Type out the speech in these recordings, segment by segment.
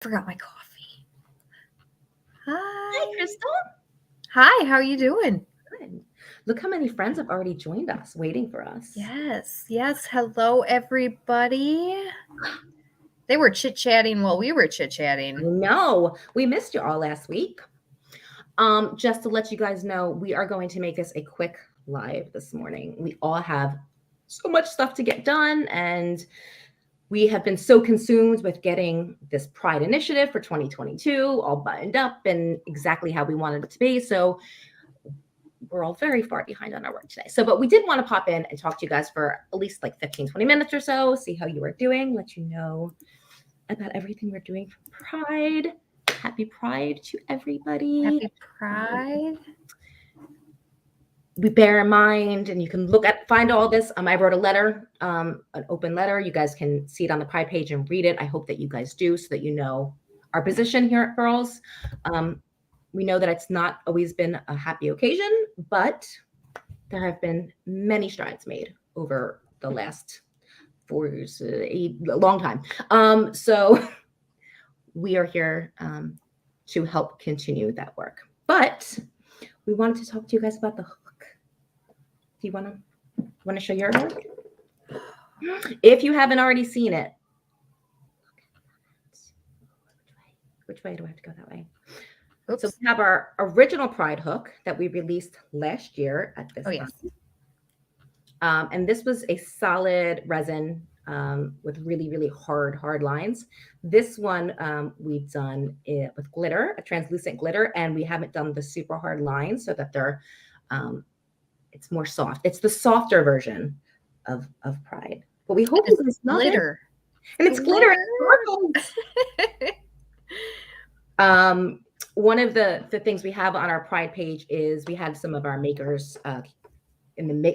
Forgot my coffee. Hi. Hi, Crystal. Hi, how are you doing? Good. Look how many friends have already joined us, waiting for us. Yes. Hello, everybody. They were chit-chatting while we were chit-chatting. No, we missed you all last week. Just to let you guys know, we are going to make this a quick live this morning. We all have so much stuff to get done, and we have been so consumed with getting this Pride initiative for 2022 all buttoned up and exactly how we wanted it to be. So we're all very far behind on our work today. But we did want to pop in and talk to you guys for at least like 15, 20 minutes or so, see how you are doing, let you know about everything we're doing for Pride. Happy Pride to everybody. Happy Pride. We bear in mind, and you can find all this. I wrote a letter, an open letter. You guys can see it on the Pride page and read it. I hope that you guys do, so that you know our position here at Furls. We know that it's not always been a happy occasion, but there have been many strides made over the last 4 years, a long time. So we are here to help continue that work. But we wanted to talk to you guys about the hook. Do you want to show your hook? If you haven't already seen it, which way do I have to go that way? Oops. So we have our original Pride hook that we released last year at this time. Yes. And this was a solid resin with really, really hard lines. This one we've done it with glitter, a translucent glitter, and we haven't done the super hard lines so that they're it's more soft. It's the softer version of Pride. But we hope it's glitter. And it's glitter and one of the things we have on our Pride page is we had some of our makers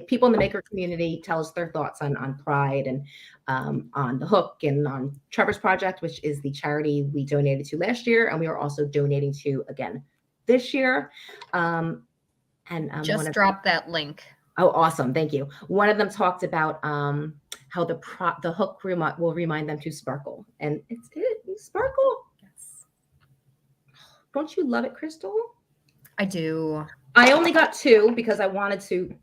people in the maker community tell us their thoughts on Pride and on the hook and on Trevor's project, which is the charity we donated to last year, and we are also donating to again this year. Just drop that link. Oh, awesome! Thank you. One of them talked about how the hook will remind them to sparkle, and it's good. You sparkle. Yes. Don't you love it, Crystal? I do. I only got 2 because I wanted to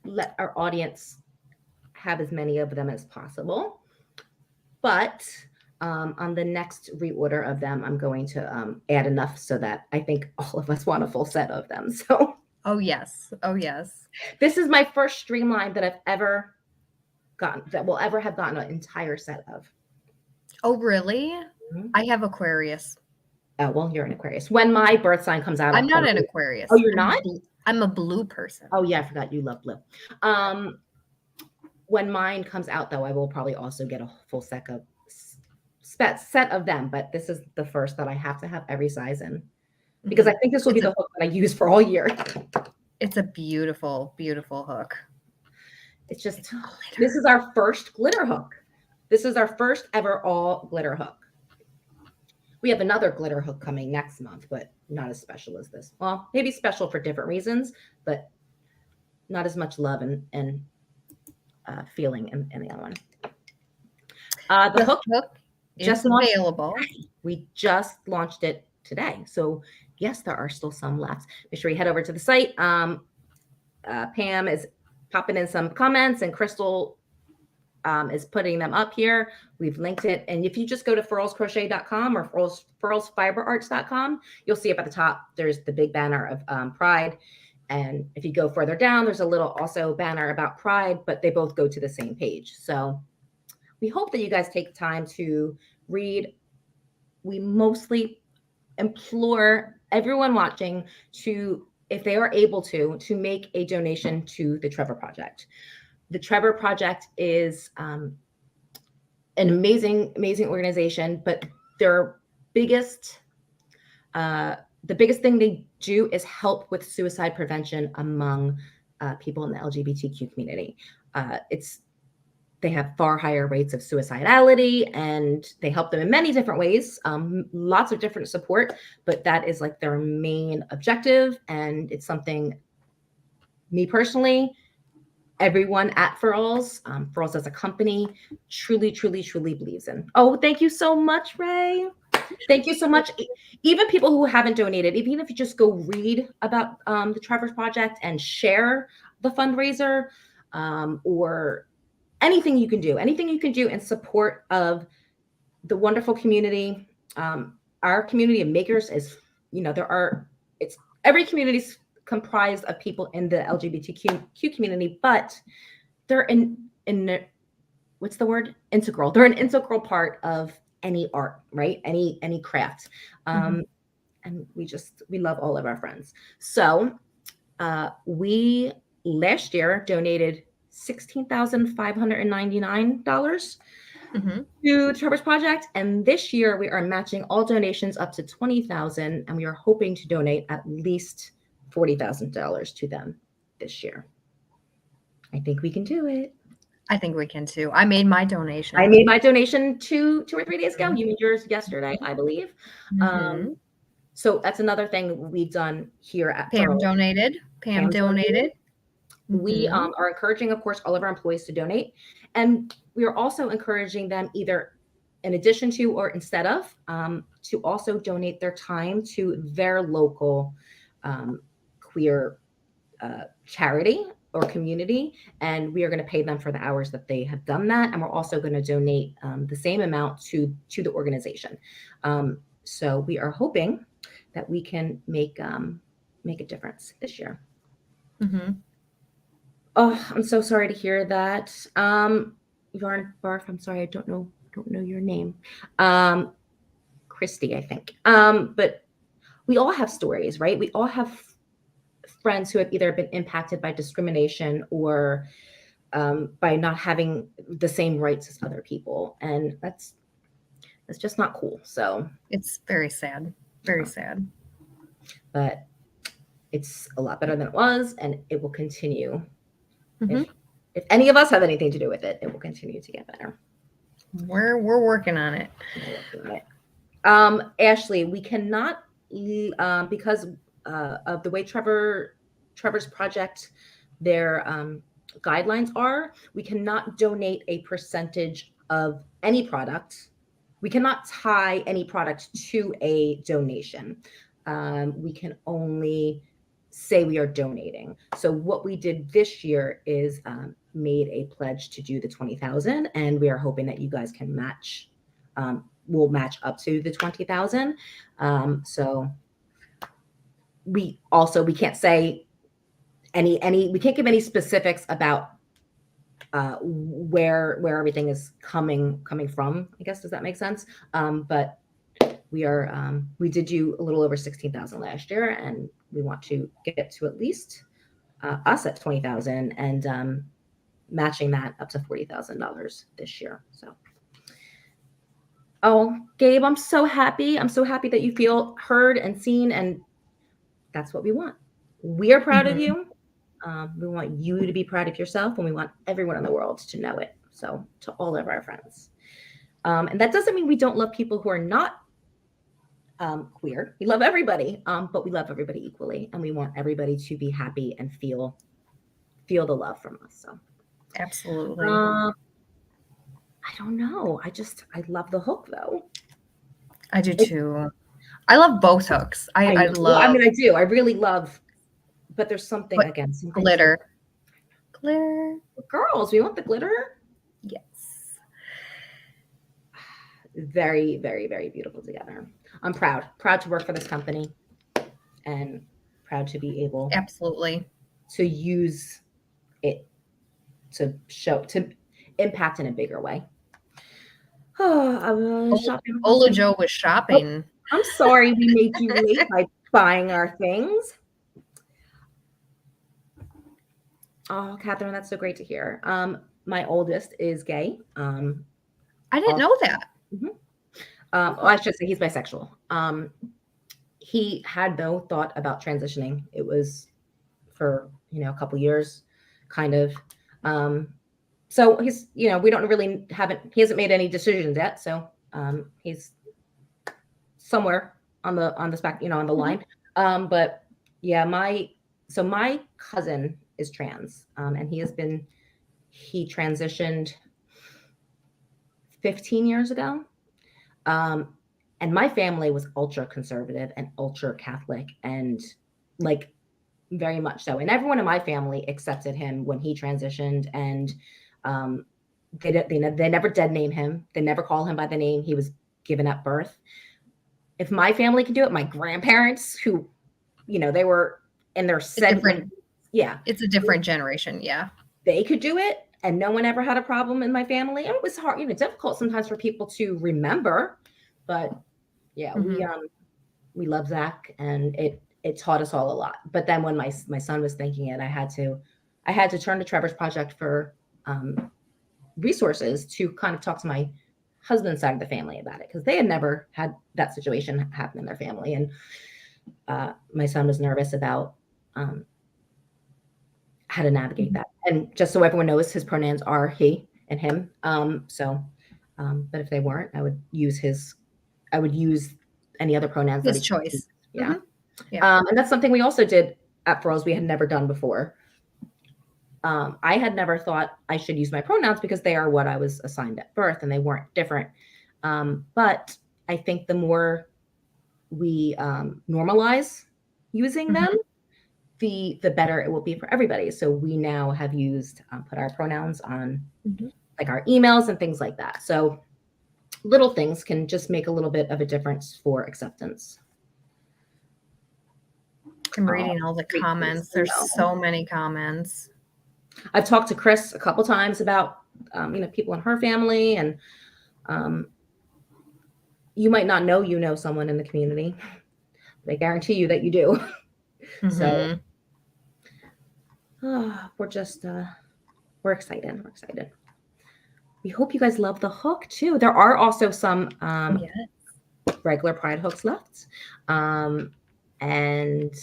let our audience have as many of them as possible. But on the next reorder of them, I'm going to add enough so that I think all of us want a full set of them. So. Oh yes. This is my first streamline that I've ever gotten, that will ever have gotten an entire set of. Oh really? Mm-hmm. I have Aquarius. Oh well, you're an Aquarius. When my birth sign comes out, I'm not an Aquarius. Oh, you're not? I'm a blue person. Oh yeah, I forgot you love blue. When mine comes out, though, I will probably also get a full set of them. But this is the first that I have to have every size in, because I think this will be the hook that I use for all year. It's a beautiful, beautiful hook. It's just this is our first glitter hook. This is our first ever all glitter hook. We have another glitter hook coming next month, but not as special as this. Well, maybe special for different reasons, but not as much love and feeling in the other one. The hook just available. We just launched it today. So yes, there are still some left. Make sure you head over to the site. Pam is popping in some comments, and Crystal is putting them up here. We've linked it. And if you just go to furlscrochet.com or furlsfiberarts.com, you'll see up at the top, there's the big banner of Pride. And if you go further down, there's a little also banner about Pride, but they both go to the same page. So we hope that you guys take time to read. We mostly implore everyone watching to, if they are able to make a donation to the Trevor Project. The Trevor Project is an amazing organization, but the biggest thing they do is help with suicide prevention among people in the LGBTQ community. They have far higher rates of suicidality, and they help them in many different ways, lots of different support, but that is like their main objective. And it's something me personally, everyone at Furls as a company truly believes in. Oh, thank you so much, Ray. Thank you so much. Even people who haven't donated, even if you just go read about the Trevor's Project and share the fundraiser, or anything you can do in support of the wonderful community. Our community of makers is, every community is comprised of people in the LGBTQ community, but they're in what's the word? Integral. They're an integral part of any art, right? Any craft. And we love all of our friends. So we last year donated $16,599 to Trevor's Project, and this year we are matching all donations up to $20,000, and we are hoping to donate at least $40,000 to them this year. I think we can do it. I think we can too. I made my donation. I made my donation two or 3 days ago. You made yours yesterday, I believe. So that's another thing we've done here at Pam Furls. donated. Pam donated. We are encouraging, of course, all of our employees to donate. And we are also encouraging them, either in addition to or instead of, to also donate their time to their local queer charity or community. And we are going to pay them for the hours that they have done that. And we're also going to donate the same amount to the organization. So we are hoping that we can make a difference this year. Oh, I'm so sorry to hear that. Yarn Barf, I'm sorry, I don't know your name. Christy, I think. But we all have stories, right? We all have friends who have either been impacted by discrimination or by not having the same rights as other people. And that's just not cool. So it's very sad. Very sad. But it's a lot better than it was, and it will continue. If any of us have anything to do with it, it will continue to get better. We're working on it. Ashley, we cannot because of the way Trevor's Project, their guidelines are, we cannot donate a percentage of any product. We cannot tie any product to a donation. We can only say we are donating. So what we did this year is made a pledge to do the 20,000, and we are hoping that you guys can match. We'll match up to the 20,000. So we can't say we can't give any specifics about where everything is coming from. I guess, does that make sense? But we did do a little over 16,000 last year, and we want to get to at least us at 20,000 and matching that up to $40,000 this year. So, oh, Gabe, I'm so happy. I'm so happy that you feel heard and seen, and that's what we want. We are proud of you. We want you to be proud of yourself, and we want everyone in the world to know it. So, to all of our friends. And that doesn't mean we don't love people who are not queer. We love everybody, but we love everybody equally, and we want everybody to be happy and feel the love from us. So absolutely. I don't know. I love the hook though. I do too. I love both hooks. I love. I mean, I do. I really love. But there's something glitter. Glitter. Girls, we want the glitter. Yes. Very, very, very beautiful together. I'm proud to work for this company, and proud to be able to use it to impact in a bigger way. Oh, I'm shopping. Ola Joe was shopping. Oh, I'm sorry we made you late by buying our things. Oh, Catherine, that's so great to hear. My oldest is gay. I didn't know that. I should say he's bisexual. He had no thought about transitioning. It was for a couple years, kind of. So he's we don't really he hasn't made any decisions yet. So he's somewhere on the spec, on the line. But yeah, my cousin is trans, and he transitioned 15 years ago. And my family was ultra conservative and ultra Catholic, and like very much so. And everyone in my family accepted him when he transitioned, and they never dead name him. They never call him by the name he was given at birth. If my family can do it, my grandparents, who, they were in their 70s, it's a different generation. Yeah, they could do it, and no one ever had a problem in my family. And it was hard, difficult sometimes for people to remember, but yeah, we love Zach, and it taught us all a lot. But then when my son was thinking it, I had to turn to Trevor's project for resources to kind of talk to my husband's side of the family about it, because they had never had that situation happen in their family. And my son was nervous about how to navigate that. And just so everyone knows, his pronouns are he and him. But if they weren't, I would use any other pronouns. His choice. Yeah. And that's something we also did at Furls we had never done before. I had never thought I should use my pronouns because they are what I was assigned at birth, and they weren't different. But I think the more we normalize using them, the better it will be for everybody. So we now have put our pronouns on like our emails and things like that. So little things can just make a little bit of a difference for acceptance. I'm reading all the comments. There's so many comments. I've talked to Chris a couple times about, people in her family, and you might not know someone in the community, but I guarantee you that you do. So we're excited. We're excited. We hope you guys love the hook too. There are also some regular Pride hooks left. And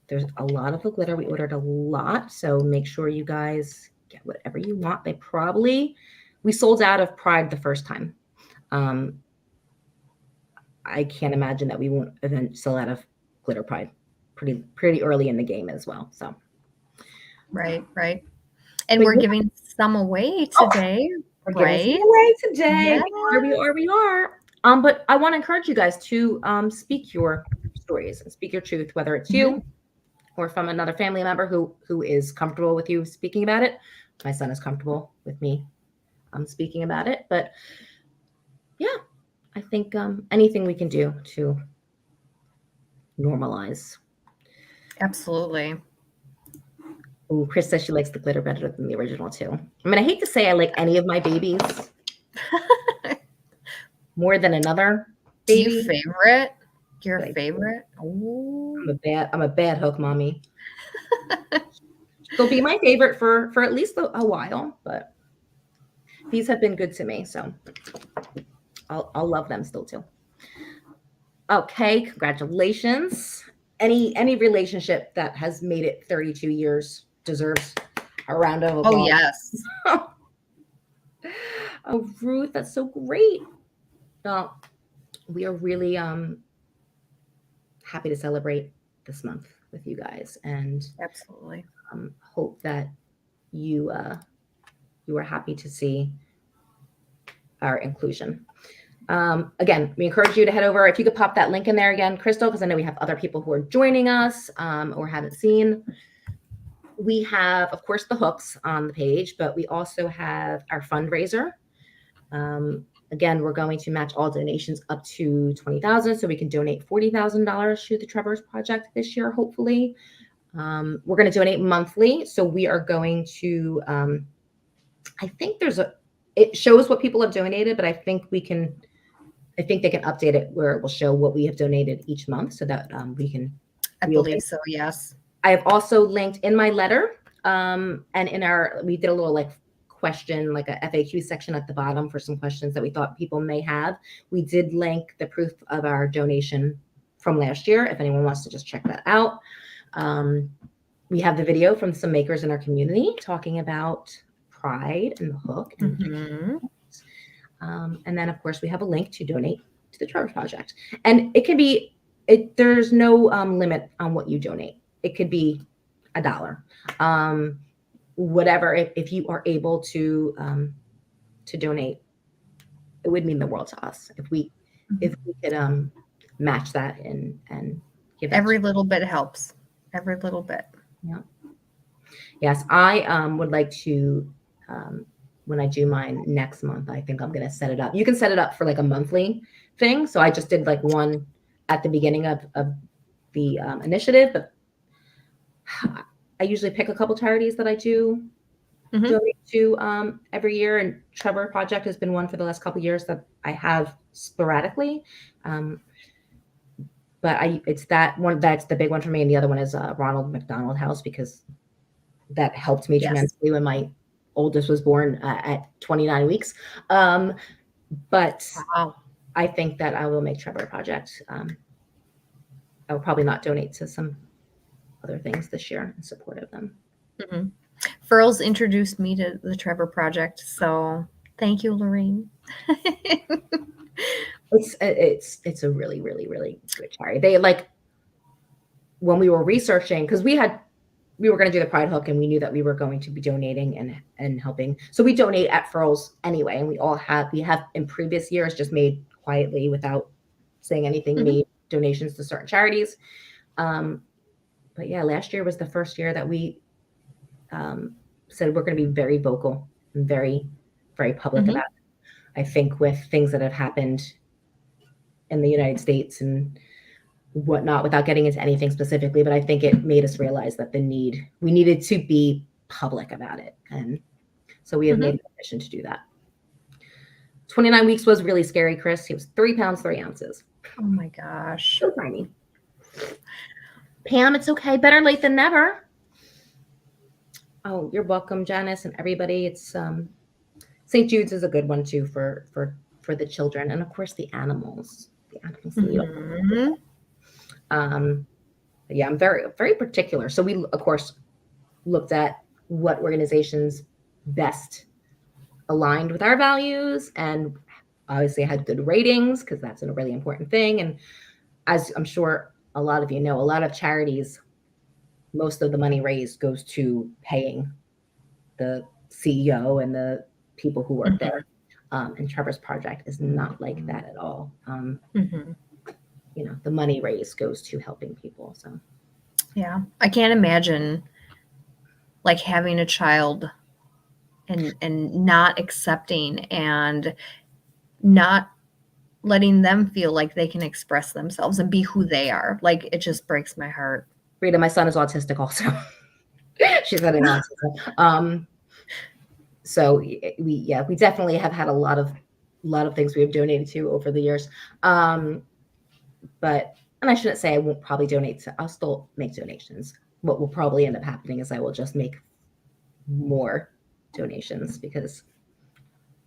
there's a lot of the glitter. We ordered a lot, so make sure you guys get whatever you want. We sold out of Pride the first time. I can't imagine that we won't then sell out of glitter Pride pretty early in the game as well. So right. And we're giving some away today. We are. But I want to encourage you guys to speak your stories and speak your truth, whether it's you or from another family member who is comfortable with you speaking about it. My son is comfortable with me speaking about it. But yeah, I think anything we can do to normalize. Absolutely. Ooh, Chris says she likes the glitter better than the original too. I mean, I hate to say I like any of my babies more than another baby. Your favorite? Ooh. I'm a bad hook mommy. They'll be my favorite for at least a while, but these have been good to me, so I'll love them still too. Okay, congratulations. Any relationship that has made it 32 years deserves a round of applause. Oh yes. Oh, Ruth, that's so great. We are really happy to celebrate this month with you guys, and absolutely hope that you are happy to see our inclusion. Again, we encourage you to head over. If you could pop that link in there again, Crystal, because I know we have other people who are joining us or haven't seen. We have, of course, the hooks on the page, but we also have our fundraiser. Again, we're going to match all donations up to $20,000, so we can donate $40,000 to the Trevor's Project this year, hopefully. We're going to donate monthly, so we are going to, I think it shows what people have donated, but I think they can update it where it will show what we have donated each month, so that we can. I believe so, yes. I have also linked in my letter, and we did a little question, like a FAQ section at the bottom for some questions that we thought people may have. We did link the proof of our donation from last year, if anyone wants to just check that out. We have the video from some makers in our community talking about Pride and the hook. And then, of course, we have a link to donate to the Trevor Project. And it can be, there's no limit on what you donate. It could be $1. Whatever, if you are able to donate, it would mean the world to us. If we if we could match that and give that Every little bit helps. Every little bit. yeah. Yes, I would like to when I do mine next month, I think I'm gonna set it up. You can set it up for like a monthly thing. So I just did like one at the beginning of the initiative, but I usually pick a couple charities that I do donate to every year, and Trevor Project has been one for the last couple of years that I have sporadically. But it's that one that's the big one for me, and the other one is Ronald McDonald House, because that helped me tremendously when my oldest was born at 29 weeks. But Wow. I think that I will make Trevor Project. I will probably not donate to some other things this year in support of them. Mm-hmm. Furls introduced me to the Trevor Project, so thank you, Lorraine. It's a really, really, really good charity. They like when we were researching, because we were going to do the Pride Hook, and we knew that we were going to be donating and helping. So we donate at Furls anyway, and we have in previous years just made quietly without saying anything, made donations to certain charities. But yeah, last year was the first year that we said we're going to be very vocal and very, very public about it. I think with things that have happened in the United States and whatnot, without getting into anything specifically, but I think it made us realize that we needed to be public about it. And so we have made a mission to do that. 29 weeks was really scary, Chris. He was 3 pounds, 3 ounces. Oh my gosh. So tiny. Pam, it's okay. Better late than never. Oh, you're welcome, Janice, and everybody. It's St. Jude's is a good one too for the children, and of course the animals. The animals need yeah, I'm very, very particular. So we, of course, looked at what organizations best aligned with our values, and obviously had good ratings, because that's a really important thing. And as I'm sure a lot of you know, a lot of charities, most of the money raised goes to paying the CEO and the people who work there. And Trevor's Project is not like that at all. You know, the money raised goes to helping people. So yeah, I can't imagine like having a child and not accepting and not letting them feel like they can express themselves and be who they are. Like, it just breaks my heart. Rita, my son is autistic also. She's had an autism. So we definitely have had a lot of things we have donated to over the years. But, and I shouldn't say I won't probably donate I'll still make donations. What will probably end up happening is I will just make more donations, because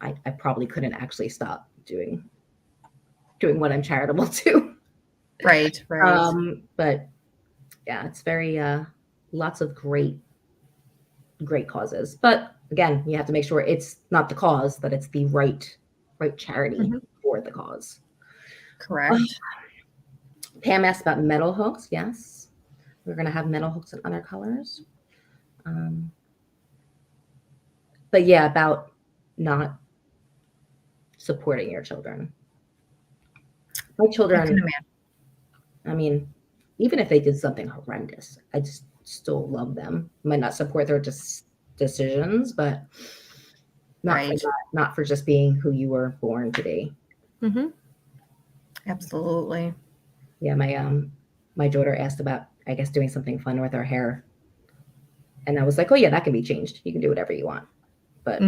I probably couldn't actually stop doing what I'm charitable to. Right. But yeah, it's very lots of great causes. But again, you have to make sure it's not the cause, that it's the right charity for the cause. Correct. Pam asked about metal hooks. Yes, we're going to have metal hooks in other colors. But yeah, about not supporting your children. My children, I mean, even if they did something horrendous, I just still love them. Might not support their decisions, but not for just being who you were born to be. Absolutely. Yeah, my daughter asked about, I guess, doing something fun with her hair, and I was like, oh yeah, that can be changed. You can do whatever you want. But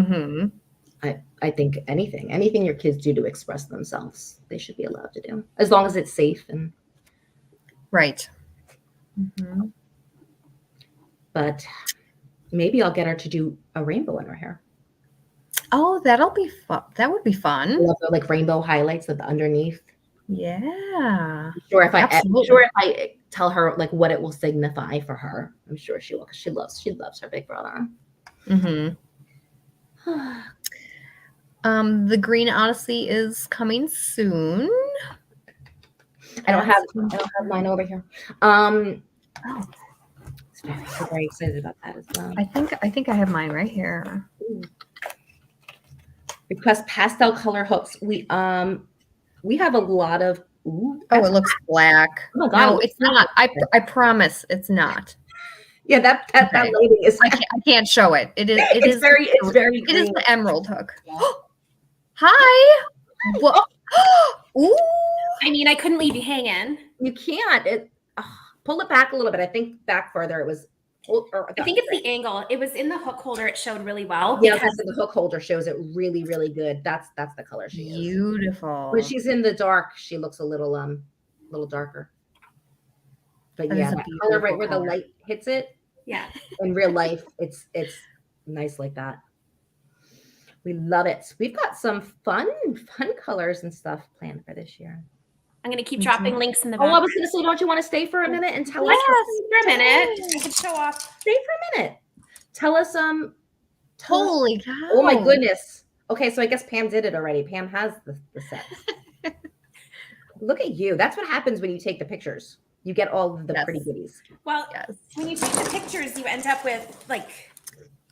I think anything your kids do to express themselves, they should be allowed to do, as long as it's safe and right. But maybe I'll get her to do a rainbow in her hair. Oh, that'll be fun. That would be fun. I love the, like, rainbow highlights at the underneath. Yeah. I'm sure if I tell her like what it will signify for her, I'm sure she will, because she loves her big brother. The Green Odyssey is coming soon. I don't have mine over here. I'm very excited about that as well. I think I have mine right here. Request pastel color hooks. We We have a lot of. Ooh, Oh, it looks black. Oh my God, No, it looks it's not. I promise it's not. yeah, that Okay. lighting is. I can't show it. It is. It It's is. very It is green. the emerald hook. Hi. What? Ooh. I mean, I couldn't leave you hanging. You can't. Pull it back a little bit. I think back further. It was. I think it's the angle. It was in the hook holder. It showed really well. Yeah, because the hook holder shows it really, really good. That's the color she is. Beautiful. When she's in the dark, she looks a little darker. But That yeah, is a that color right beautiful where the color. light hits it. Yeah. In real life, it's nice like that. We love it. We've got some fun colors and stuff planned for this year. I'm going to keep dropping links in the Oh, back. I was going to say, don't you want to stay for a minute and tell us? For a minute. I can show off. Stay for a minute. Tell us. Holy cow! Oh my goodness. Okay, so I guess Pam did it already. Pam has the sets. Look at you. That's what happens when you take the pictures. You get all of the pretty goodies. Well, when you take the pictures, you end up with like.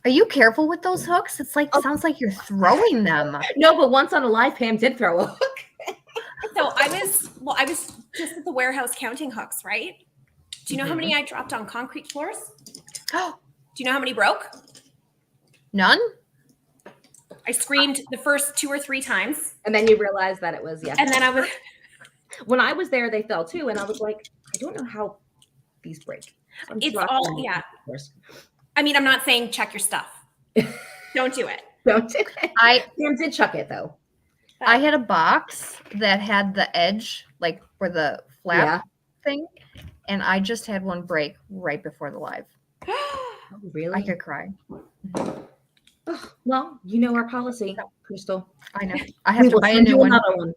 Are you careful with those hooks? It's like sounds like you're throwing them. No, but once on a live, Pam did throw a hook. So I was just at the warehouse counting hooks, right? Do you know how many I dropped on concrete floors? Do you know how many broke? None? I screamed the first 2 or 3 times. And then you realized that it was, And then I was. When I was there, they fell too. And I was like, I don't know how these break. So It's all, yeah. I mean, I'm not saying check your stuff. Don't do it. Don't do it. Pam did chuck it though. I had a box that had the edge, like for the flap thing, and I just had one break right before the live. Oh, really? I could cry. Oh, well, you know our policy, Crystal. I know. I have to buy a new one. Another one.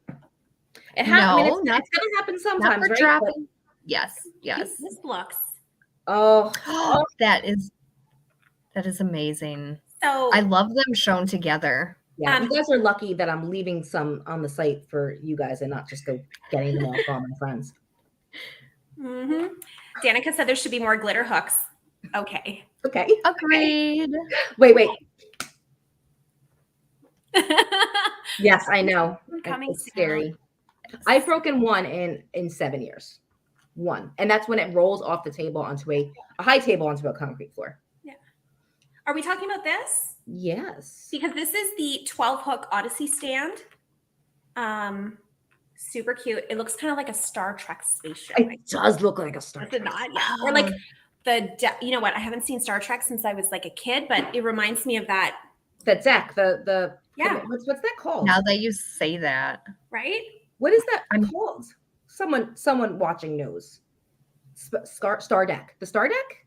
It happens. It's going to happen sometimes, right? Dropping. Yes. This looks. Oh, that is amazing. So I love them shown together. Yeah, you guys are lucky that I'm leaving some on the site for you guys and not just go getting them off all my friends. Mm-hmm. Danica said there should be more glitter hooks. Okay. Agreed. Wait. Yes, I know. It's scary. I've broken one in 7 years. One. And that's when it rolls off the table onto a high table onto a concrete floor. Yeah. Are we talking about this? Yes. Because this is the 12 hook Odyssey stand. Super cute. It looks kind of like a Star Trek spaceship. It does look like a Star Trek. Does it not? Yeah. Or like you know what? I haven't seen Star Trek since I was like a kid, but it reminds me of that. The deck, yeah. What's that called? Now that you say that. Right? What is that called? Someone watching knows. Star deck. The Star deck?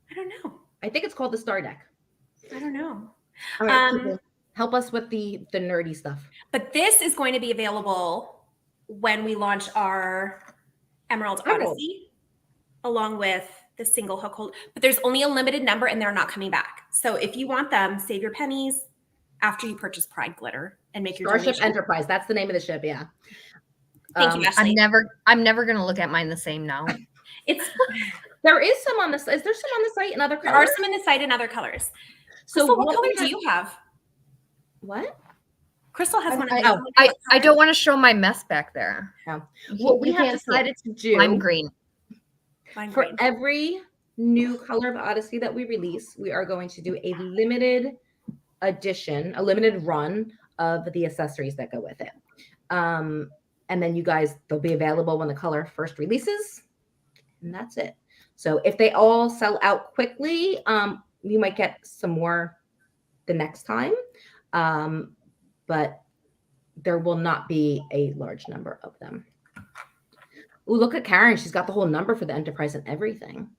I don't know. I think it's called the Star deck. I don't know. All right, help us with the nerdy stuff. But this is going to be available when we launch our Emerald Odyssey, along with the single hook hold. But there's only a limited number, and they're not coming back. So if you want them, save your pennies after you purchase Pride Glitter and make your Starship donation. Enterprise. That's the name of the ship. Yeah. Thank you, Ashley. I'm never gonna look at mine the same now. There is some on the. Is there some on the site in other colors? There are some in the site in other colors. So what color do you have? What? Crystal has one. I don't want to show my mess back there. No. What we have decided to do. I'm green. For every new color of Odyssey that we release, we are going to do a limited edition, a limited run of the accessories that go with it. And then you guys, they'll be available when the color first releases. And that's it. So if they all sell out quickly, you might get some more the next time. But there will not be a large number of them. Ooh, look at Karen. She's got the whole number for the Enterprise and everything.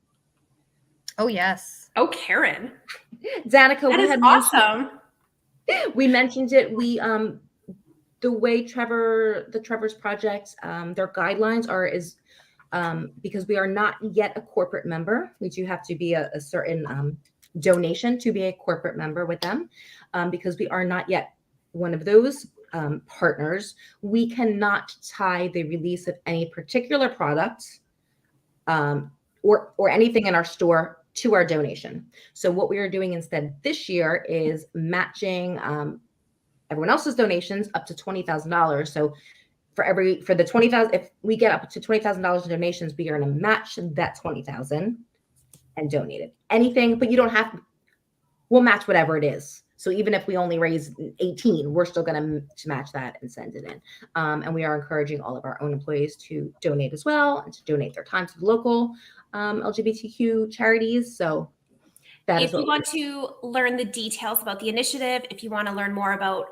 Oh, yes. Oh, Karen. Danica, that is awesome. We mentioned it. The way Trevor's project, their guidelines is because we are not yet a corporate member. We do have to be a certain donation to be a corporate member with them, because we are not yet one of those partners. We cannot tie the release of any particular product or anything in our store to our donation. So what we are doing instead this year is matching everyone else's donations up to $20,000. So for the 20,000, if we get up to $20,000 in donations, we are going to match that 20,000 and donate it. Anything, but you don't have. We'll match whatever it is. So even if we only raise 18, we're still going to match that and send it in. And we are encouraging all of our own employees to donate as well and to donate their time to the local LGBTQ charities. So that if you want to learn the details about the initiative, if you want to learn more about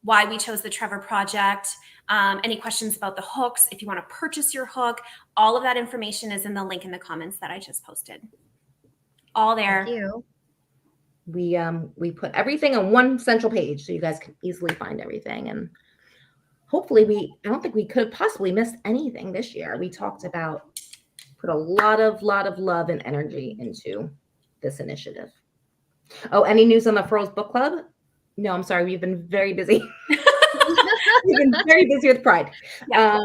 why we chose the Trevor Project, any questions about the hooks, if you want to purchase your hook, all of that information is in the link in the comments that I just posted. All there. Thank you. We put everything on one central page so you guys can easily find everything. And hopefully I don't think we could have possibly missed anything this year. We talked about, put a lot of love and energy into this initiative. Oh, any news on the Furls Book Club? No, I'm sorry. We've been very busy. We've been very busy with Pride. Yeah.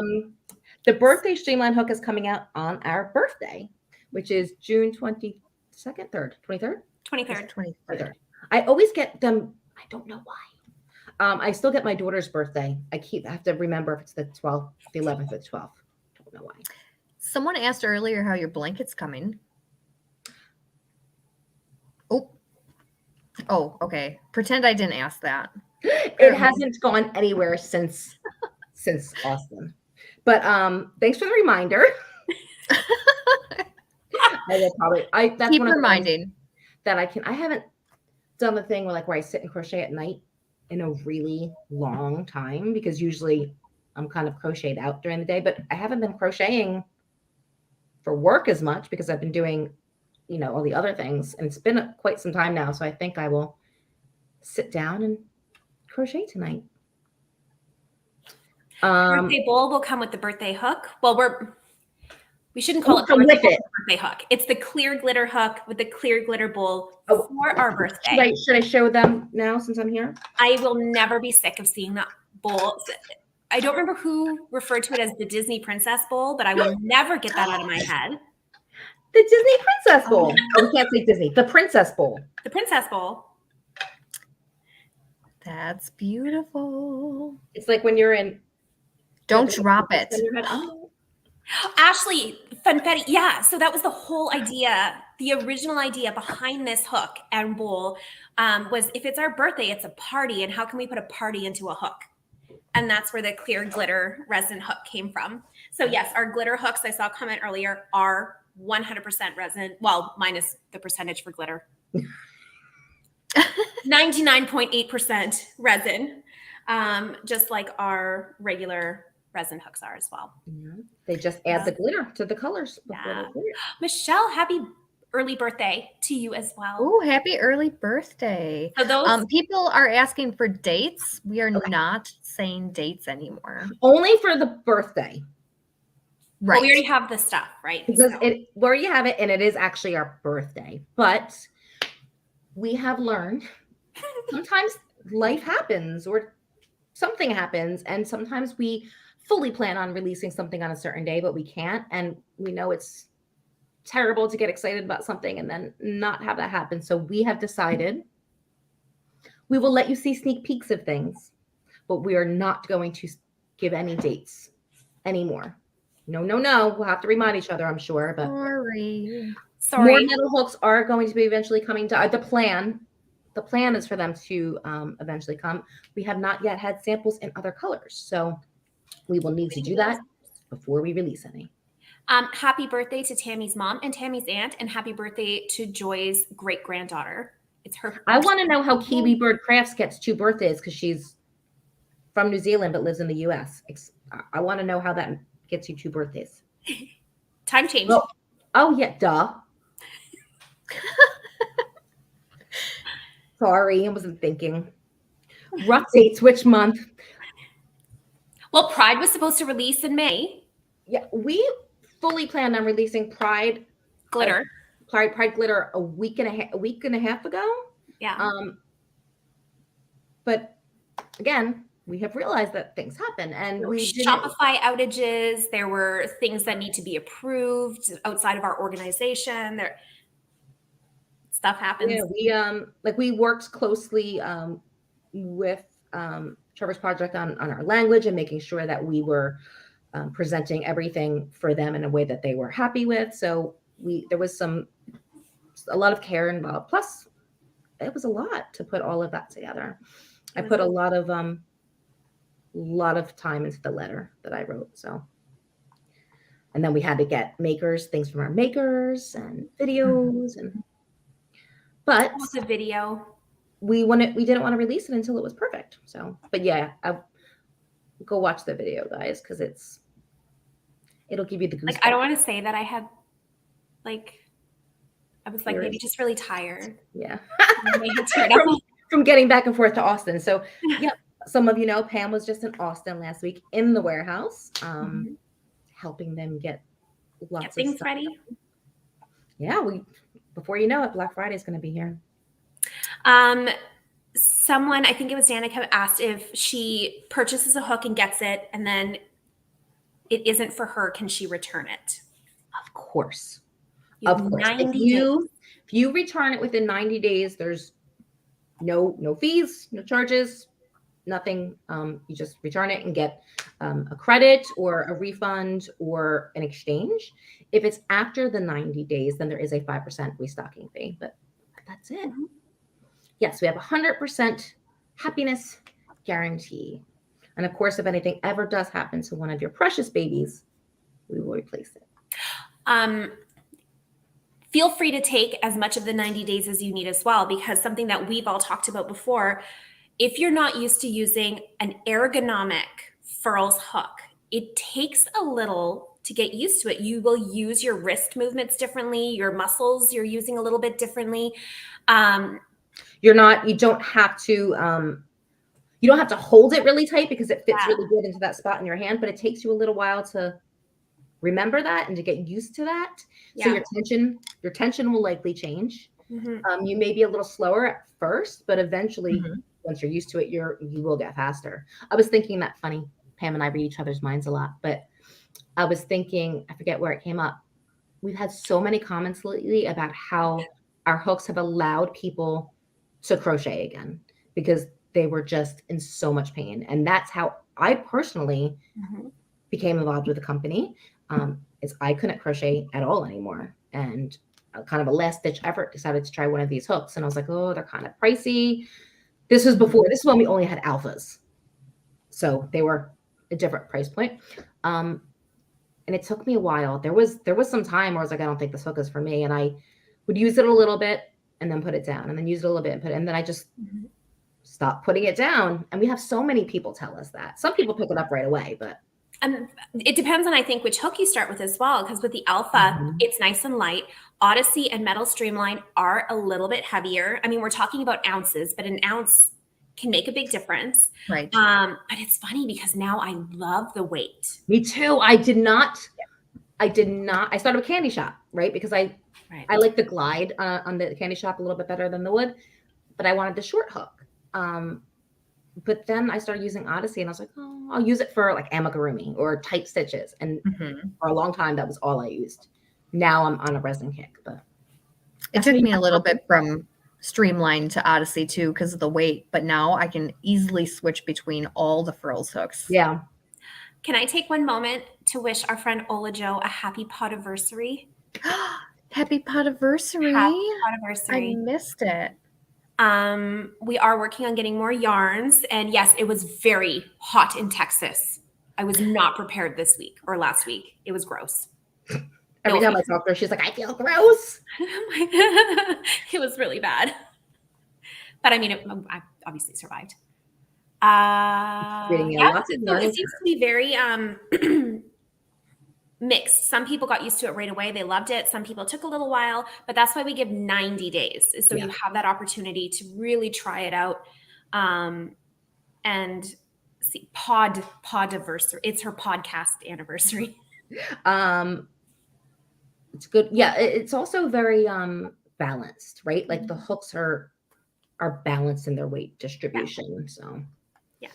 The birthday Streamline hook is coming out on our birthday, which is June 22nd, 23rd? 23rd. 23rd. I always get them. I don't know why. I still get my daughter's birthday. I have to remember if it's the 12th, the 11th, or the 12th. Don't know why. Someone asked earlier how your blanket's coming. Oh, okay. Pretend I didn't ask that. It hasn't gone anywhere since Austin. But thanks for the reminder. I will probably. That's Keep one of reminding. That I haven't done the thing where I sit and crochet at night in a really long time, because usually I'm kind of crocheted out during the day, but I haven't been crocheting for work as much because I've been doing, all the other things, and it's been quite some time now. So I think I will sit down and crochet tonight. Birthday bowl will come with the birthday hook. Well, we shouldn't call it come with it. Birthday hook. It's the clear glitter hook with the clear glitter bowl for our birthday. Should I show them now since I'm here? I will never be sick of seeing that bowl. I don't remember who referred to it as the Disney Princess Bowl, but I will never get that out of my head. The Disney Princess Bowl. Oh, we can't say Disney. The Princess Bowl. The Princess Bowl. That's beautiful. It's like when you're in. Don't drop it. Ashley, funfetti. Yeah. So that was the whole idea. The original idea behind this hook and bowl was, if it's our birthday, it's a party. And how can we put a party into a hook? And that's where the clear glitter resin hook came from. So yes, our glitter hooks, I saw a comment earlier, are 100% resin. Well, minus the percentage for glitter. 99.8% resin, just like our regular resin hooks are as well. Yeah. They just add the glitter to the colors. Yeah. Michelle, happy early birthday to you as well. Oh, happy early birthday. So those people are asking for dates. We are not saying dates anymore. Only for the birthday. Right. Well, we already have the stuff, right? Because we already have it, and it is actually our birthday. But we have learned sometimes life happens or something happens, and sometimes we fully plan on releasing something on a certain day, but we can't. And we know it's terrible to get excited about something and then not have that happen. So we have decided we will let you see sneak peeks of things, but we are not going to give any dates anymore. No. We'll have to remind each other, I'm sure. But Sorry. More metal hooks are going to be eventually coming to the plan. The plan is for them to eventually come. We have not yet had samples in other colors, so we will need to do that before we release any. Happy birthday to Tammy's mom and Tammy's aunt, and happy birthday to Joy's great-granddaughter. It's her. I want to know how Kiwi Bird Crafts gets 2 birthdays, because she's from New Zealand but lives in the U.S. I want to know how that gets you 2 birthdays. Time change. Well, oh yeah, duh. Sorry, I wasn't thinking. Rough dates, which month? Well, Pride was supposed to release in May. Yeah, we fully planned on releasing Pride Glitter. Pride Glitter a week and a half ago. Yeah. But again, we have realized that things happen, and we Shopify outages. There were things that need to be approved outside of our organization. Stuff happens. Yeah, we worked closely with Trevor's project on our language and making sure that we were presenting everything for them in a way that they were happy with. So there was a lot of care involved. Plus, it was a lot to put all of that together. I put a lot of time into the letter that I wrote. So, and then we had to get things from our makers and videos, but the video. We didn't want to release it until it was perfect. So, but yeah, go watch the video, guys, because it'll give you the goosebumps. Like, I don't want to say that I had I was maybe just really tired. Yeah. from getting back and forth to Austin. So yeah, some of you know Pam was just in Austin last week in the warehouse, helping them get lots of things stuff ready. Yeah, before you know it, Black Friday is going to be here. Someone, I think it was Danica, asked if she purchases a hook and gets it, and then it isn't for her, can she return it? Of course. If you return it within 90 days, there's no fees, no charges, nothing. You just return it and get a credit or a refund or an exchange. If it's after the 90 days, then there is a 5% restocking fee, but that's it. Yes, we have 100% happiness guarantee. And of course, if anything ever does happen to one of your precious babies, we will replace it. Feel free to take as much of the 90 days as you need as well, because something that we've all talked about before, if you're not used to using an ergonomic Furls hook, it takes a little to get used to it. You will use your wrist movements differently, your muscles you're using a little bit differently. You don't have to hold it really tight because it fits really good into that spot in your hand, but it takes you a little while to remember that and to get used to that. So your tension will likely change. You may be a little slower at first, but eventually once you're used to it, you will get faster. I was thinking that funny. Pam and I read each other's minds a lot, but I was thinking, I forget where it came up. We've had so many comments lately about how our hooks have allowed people to crochet again because they were just in so much pain. And that's how I personally became involved with the company. Is I couldn't crochet at all anymore. And kind of a last ditch effort decided to try one of these hooks. And I was like, oh, they're kind of pricey. This is when we only had alphas. So they were a different price point. And it took me a while. There was some time where I was like, I don't think this hook is for me. And I would use it a little bit and then put it down and then use it a little bit and then I just stopped putting it down. And we have so many people tell us that. Some people pick it up right away, but it depends on, I think, which hook you start with as well. Because with the Alpha, it's nice and light. Odyssey and Metal Streamline are a little bit heavier. I mean, we're talking about ounces, but an ounce can make a big difference. Right. But it's funny because now I love the weight. Me too. I started with Candy Shop, right? Because I like the glide on the Candy Shop a little bit better than the wood, but I wanted the short hook. But then I started using Odyssey and I was like, oh, I'll use it for like amigurumi or tight stitches. And for a long time, that was all I used. Now I'm on a resin kick, but it took me a little bit from Streamline to Odyssey too, because of the weight, but now I can easily switch between all the Furls hooks. Yeah. Can I take one moment to wish our friend Ola Jo a happy podiversary? Happy podiversary. Happy podiversary. I missed it. We are working on getting more yarns. And yes, it was very hot in Texas. I was not prepared this week or last week. It was gross. Every time I talk to her, she's like, I feel gross. It was really bad. But I mean, I obviously survived. It seems to be very mixed. Some people got used to it right away. They loved it. Some people took a little while, but that's why we give 90 days. So you have that opportunity to really try it out. And see, podiversary. It's her podcast anniversary. It's good. Yeah. It's also very balanced, right? Like the hooks are balanced in their weight distribution. So yeah.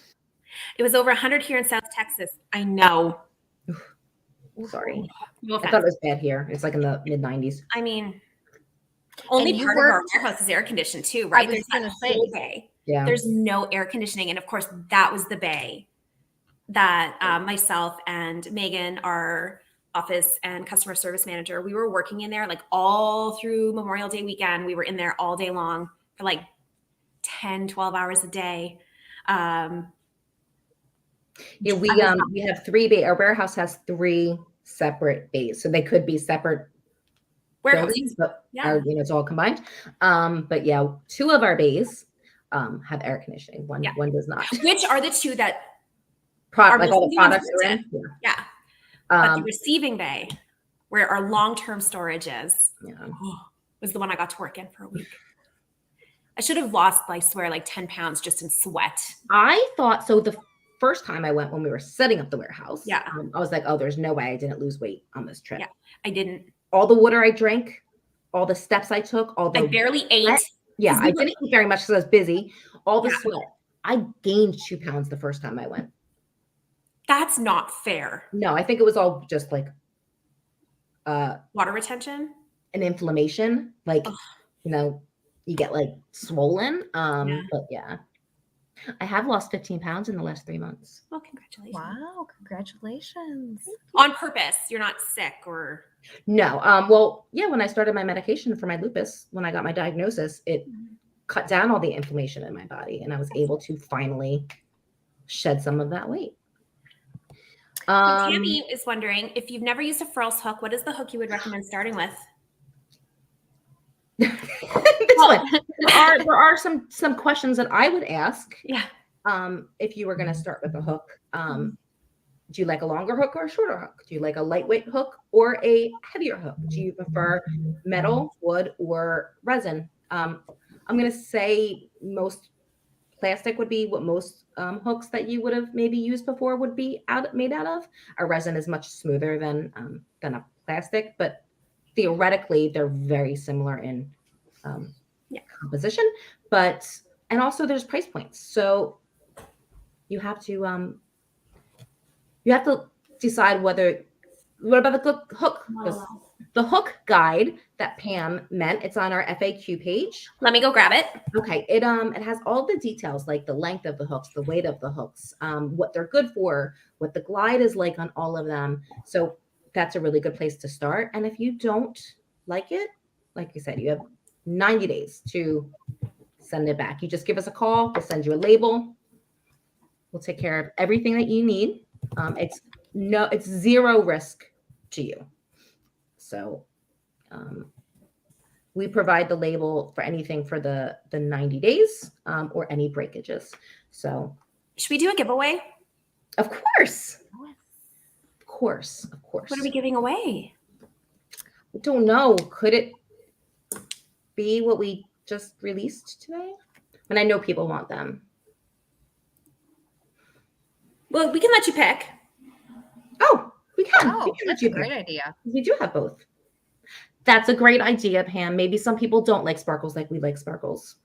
It was over 100 here in South Texas. I know. Sorry. No offense. I thought it was bad here. It's like in the mid 90s. I mean, only part of our warehouse is air conditioned too, right? I was going to say, Yeah. There's no air conditioning. And of course, that was the bay that myself and Megan, our office and customer service manager, we were working in there like all through Memorial Day weekend. We were in there all day long for like 10, 12 hours a day. Yeah, we have 3 bays. Our warehouse has 3 separate bays, so they could be separate Warehouses. buildings, but Yeah. it's all combined. But yeah, 2 of our bays have air conditioning. One does not. Which are the 2 that Like all the products are in. Yeah. But the receiving bay, where our long-term storage is, was the one I got to work in for a week. I should have lost, I swear, like 10 pounds just in sweat. I thought so. The first time I went, when we were setting up the warehouse, I was like, oh, there's no way I didn't lose weight on this trip. Yeah, I didn't. All the water I drank, all the steps I took, I barely ate. I didn't eat very much because I was busy. All the sweat. I gained 2 pounds the first time I went. That's not fair. No, I think it was all just like water retention and inflammation. Like, you get like swollen. But yeah. I have lost 15 pounds in the last 3 months. Well, congratulations. Wow, congratulations. On purpose. You're not sick or... No. Well, yeah, when I started my medication for my lupus, when I got my diagnosis, it cut down all the inflammation in my body, and I was able to finally shed some of that weight. Tammy is wondering, if you've never used a Furls hook, what is the hook you would recommend starting with? There are some questions that I would ask. Yeah. If you were going to start with a hook, do you like a longer hook or a shorter hook? Do you like a lightweight hook or a heavier hook? Do you prefer metal, wood, or resin? I'm going to say most plastic would be what most hooks that you would have maybe used before would be made out of. A resin is much smoother than a plastic, but theoretically they're very similar in composition. And also there's price points, so you have to decide what about the hook. The hook guide that Pam meant, it's on our FAQ page. Let me go grab it. Okay. It has all the details, like the length of the hooks, the weight of the hooks, what they're good for, what the glide is like on all of them. So that's a really good place to start. And if you don't like it, like you said, you have 90 days to send it back. You just give us a call. We'll send you a label. We'll take care of everything that you need. It's zero risk to you. So we provide the label for anything for the 90 days or any breakages. So should we do a giveaway? Of course. Of course. What are we giving away? I don't know. Could it be what we just released today? And I know people want them. Well, we can let you pick. Oh, we can. Oh, that's a great idea. We do have both. That's a great idea, Pam. Maybe some people don't like sparkles like we like sparkles.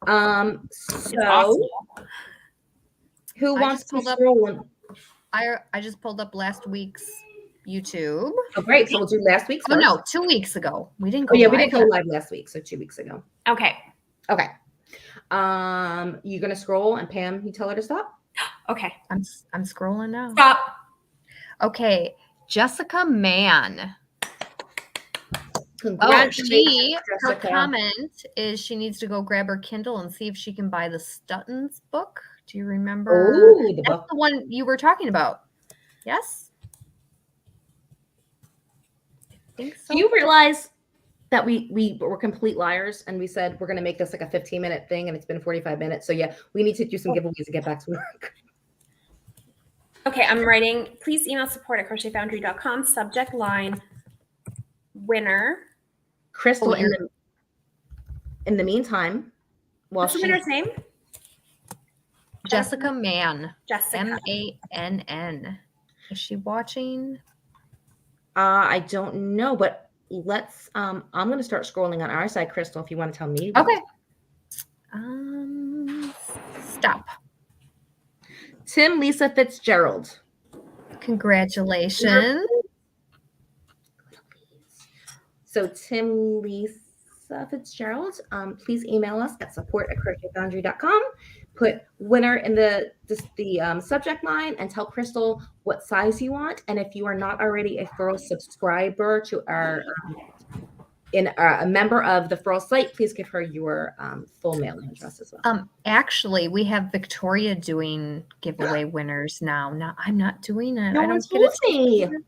So who wants to scroll? I just pulled up last week's YouTube. Oh, great. So we'll do last week's. Oh, no, 2 weeks ago. We didn't go live. we didn't go live last week, so 2 weeks ago. Okay. You're gonna scroll, and Pam, you tell her to stop. Okay. I'm scrolling now. Stop. Okay. Jessica Mann. Congratulations, her comment is she needs to go grab her Kindle and see if she can buy the Stuttons book. Do you remember? Oh, that's the one you were talking about. Yes? I think so. Do you realize that we were complete liars and we said we're going to make this like a 15-minute thing and it's been 45 minutes? So yeah, we need to do some giveaways to get back to work. Okay, I'm writing, please email support@crochetfoundry.com, subject line, winner. Crystal, in the meantime, what's the winner's name? Jessica Mann. Jessica. MANN. Is she watching? I don't know, but let's I'm going to start scrolling on our side, Crystal, if you want to tell me. Okay. Stop. Tim Lisa Fitzgerald. Congratulations. So Tim Lisa, Fitzgerald, please email us at support@crochetfoundry.com. Put winner in the subject line and tell Crystal what size you want. And if you are not already a Furls subscriber to our a member of the Furls site, please give her your full mailing address as well. Actually, we have Victoria doing giveaway winners now. No, I'm not doing it. No I one don't get it. told me.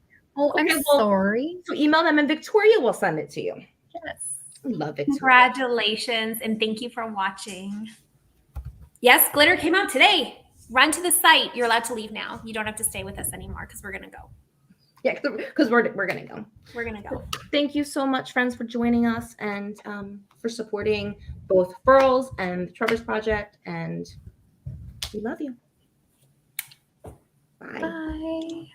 Oh, Okay, I'm well, sorry. So email them and Victoria will send it to you. Yes. I love Victoria. Congratulations and thank you for watching. Yes, glitter came out today. Run to the site. You're allowed to leave now. You don't have to stay with us anymore because we're gonna go. Yeah, because we're gonna go. We're gonna go. Thank you so much, friends, for joining us and for supporting both Furls and Trevor's project. And we love you. Bye. Bye.